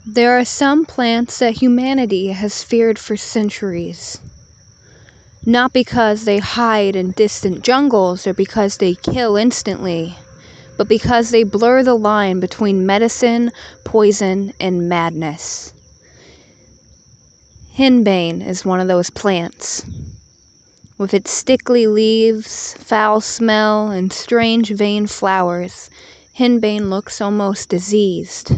There are some plants that humanity has feared for centuries. Not because they hide in distant jungles or because they kill instantly, but because they blur the line between medicine, poison, and madness. Henbane is one of those plants. With its stickly leaves, foul smell, and strange veined flowers, henbane looks almost diseased.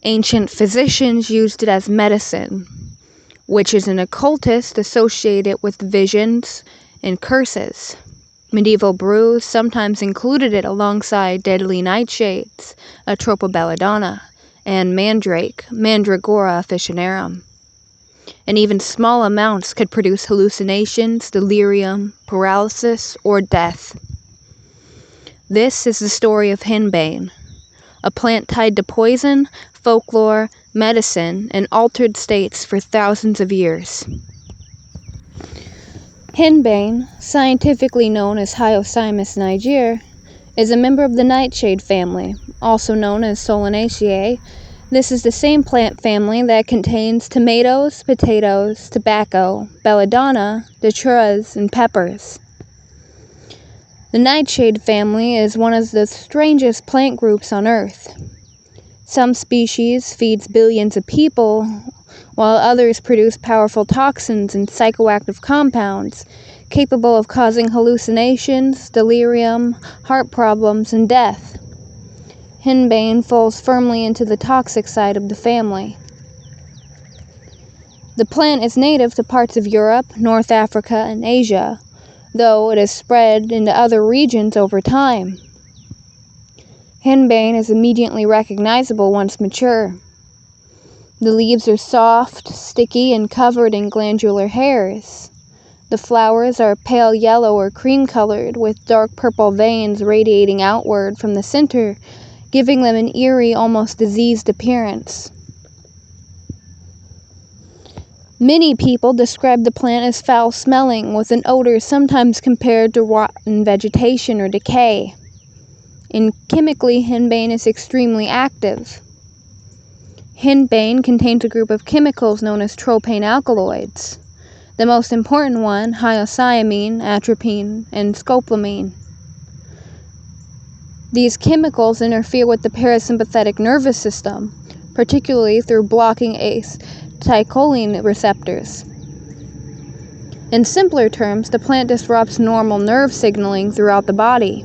Ancient physicians used it as medicine. Witches and occultists associate it with visions and curses. Medieval brews sometimes included it alongside deadly nightshades, Atropine, and mandrake, Mandragora officinarum. And even small amounts could produce hallucinations, delirium, paralysis, or death. This is the story of henbane, a plant tied to poison, folklore, medicine, and altered states for thousands of years. Henbane, scientifically known as Hyoscyamus niger, is a member of the nightshade family, also known as Solanaceae. This is the same plant family that contains tomatoes, potatoes, tobacco, belladonna, daturas, and peppers. The nightshade family is one of the strangest plant groups on Earth. Some species feeds billions of people, while others produce powerful toxins and psychoactive compounds capable of causing hallucinations, delirium, heart problems, and death. Henbane falls firmly into the toxic side of the family. The plant is native to parts of Europe, North Africa, and Asia, though it has spread into other regions over time. Henbane is immediately recognizable once mature. The leaves are soft, sticky, and covered in glandular hairs. The flowers are pale yellow or cream-colored, with dark purple veins radiating outward from the center, giving them an eerie, almost diseased appearance. Many people describe the plant as foul-smelling, with an odor sometimes compared to rotten vegetation or decay. And chemically, henbane is extremely active. Henbane contains a group of chemicals known as Tropane alkaloids. The most important one, Hyoscyamine, atropine, and scopolamine. These chemicals interfere with the parasympathetic nervous system, particularly through blocking acetylcholine receptors. In simpler terms, the plant disrupts normal nerve signaling throughout the body.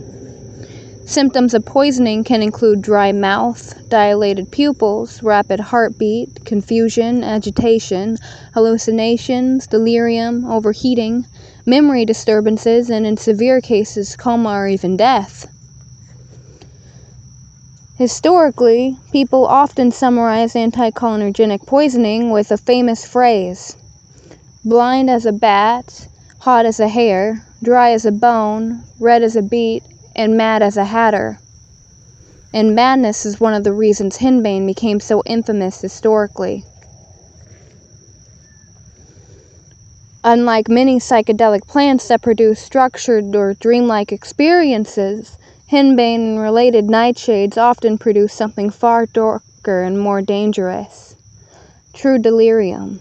Symptoms of poisoning can include dry mouth, dilated pupils, rapid heartbeat, confusion, agitation, hallucinations, delirium, overheating, memory disturbances, and in severe cases, coma or even death. Historically, people often summarize anticholinergic poisoning with a famous phrase: blind as a bat, hot as a hare, dry as a bone, red as a beet, and mad as a hatter. And madness is one of the reasons henbane became so infamous historically. Unlike many psychedelic plants that produce structured or dreamlike experiences, henbane and related nightshades often produce something far darker and more dangerous: true delirium.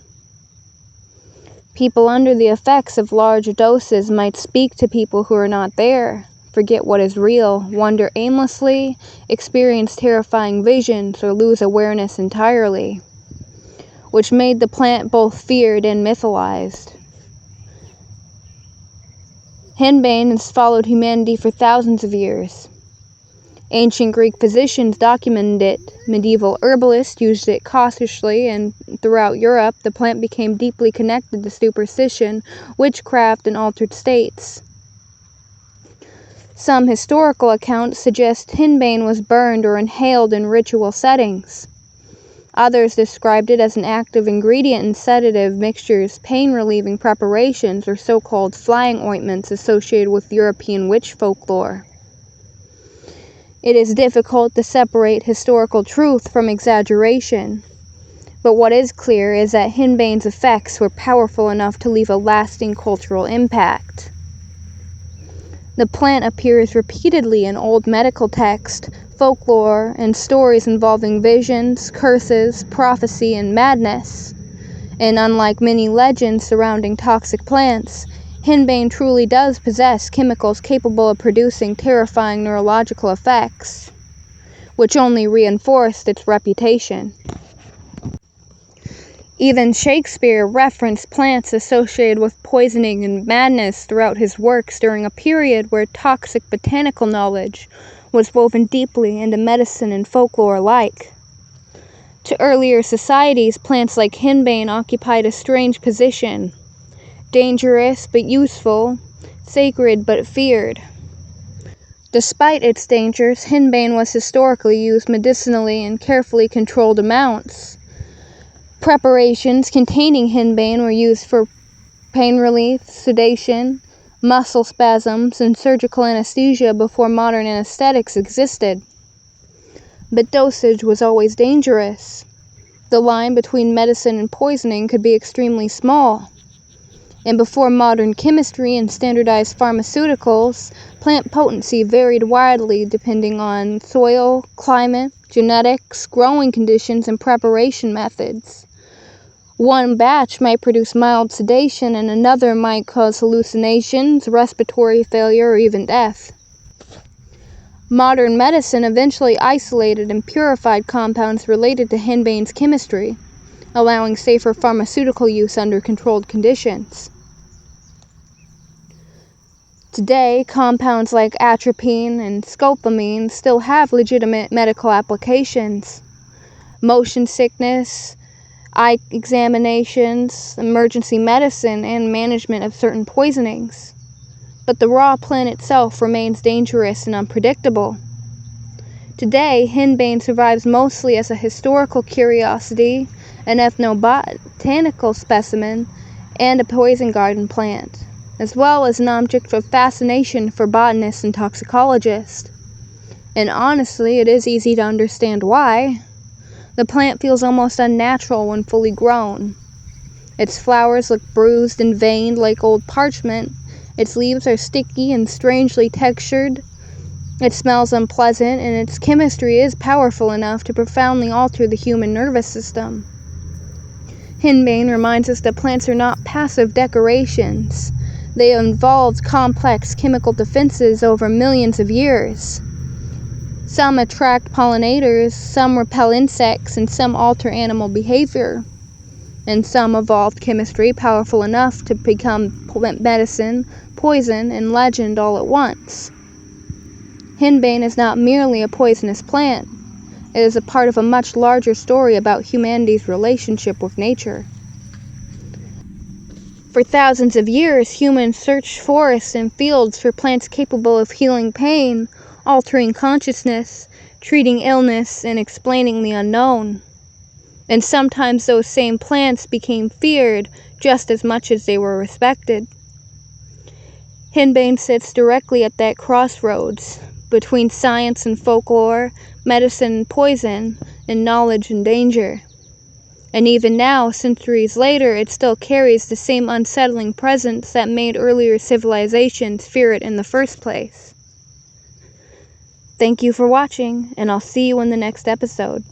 People under the effects of large doses might speak to people who are not there, forget what is real, wander aimlessly, experience terrifying visions, or lose awareness entirely, which made the plant both feared and mythologized. Henbane has followed humanity for thousands of years. Ancient Greek physicians documented it, medieval herbalists used it cautiously, and throughout Europe, the plant became deeply connected to superstition, witchcraft, and altered states. Some historical accounts suggest henbane was burned or inhaled in ritual settings. Others described it as an active ingredient in sedative mixtures, pain-relieving preparations, or so-called flying ointments associated with European witch folklore. It is difficult to separate historical truth from exaggeration, but what is clear is that henbane's effects were powerful enough to leave a lasting cultural impact. The plant appears repeatedly in old medical texts, folklore, and stories involving visions, curses, prophecy, and madness. And unlike many legends surrounding toxic plants, Henbane truly does possess chemicals capable of producing terrifying neurological effects, which only reinforced its reputation. Even Shakespeare referenced plants associated with poisoning and madness throughout his works during a period where toxic botanical knowledge was woven deeply into medicine and folklore alike. To earlier societies, plants like Henbane occupied a strange position: dangerous but useful, sacred but feared. Despite its dangers, Henbane was historically used medicinally in carefully controlled amounts. Preparations containing Henbane were used for pain relief, sedation, muscle spasms, and surgical anesthesia before modern anesthetics existed. But dosage was always dangerous. The line between medicine and poisoning could be extremely small. And before modern chemistry and standardized pharmaceuticals, plant potency varied widely depending on soil, climate, genetics, growing conditions, and preparation methods. One batch might produce mild sedation, and another might cause hallucinations, respiratory failure, or even death. Modern medicine eventually isolated and purified compounds related to Henbane's chemistry, allowing safer pharmaceutical use under controlled conditions. Today, compounds like atropine and scopolamine still have legitimate medical applications. Motion sickness, eye examinations, emergency medicine, and management of certain poisonings. But the raw plant itself remains dangerous and unpredictable. Today, Henbane survives mostly as a historical curiosity, an ethnobotanical specimen, and a poison garden plant, as well as an object of fascination for botanists and toxicologists. And honestly, it is easy to understand why. The plant feels almost unnatural when fully grown. Its flowers look bruised and veined like old parchment. Its leaves are sticky and strangely textured. It smells unpleasant, and its chemistry is powerful enough to profoundly alter the human nervous system. Henbane reminds us that plants are not passive decorations. They have evolved complex chemical defenses over millions of years. Some attract pollinators, some repel insects, and some alter animal behavior. And some evolved chemistry powerful enough to become medicine, poison, and legend all at once. Henbane is not merely a poisonous plant. It is a part of a much larger story about humanity's relationship with nature. For thousands of years, humans searched forests and fields for plants capable of healing pain, altering consciousness, treating illness, and explaining the unknown. And sometimes those same plants became feared just as much as they were respected. Henbane sits directly at that crossroads between science and folklore, medicine and poison, and knowledge and danger. And even now, centuries later, it still carries the same unsettling presence that made earlier civilizations fear it in the first place. Thank you for watching, and I'll see you in the next episode.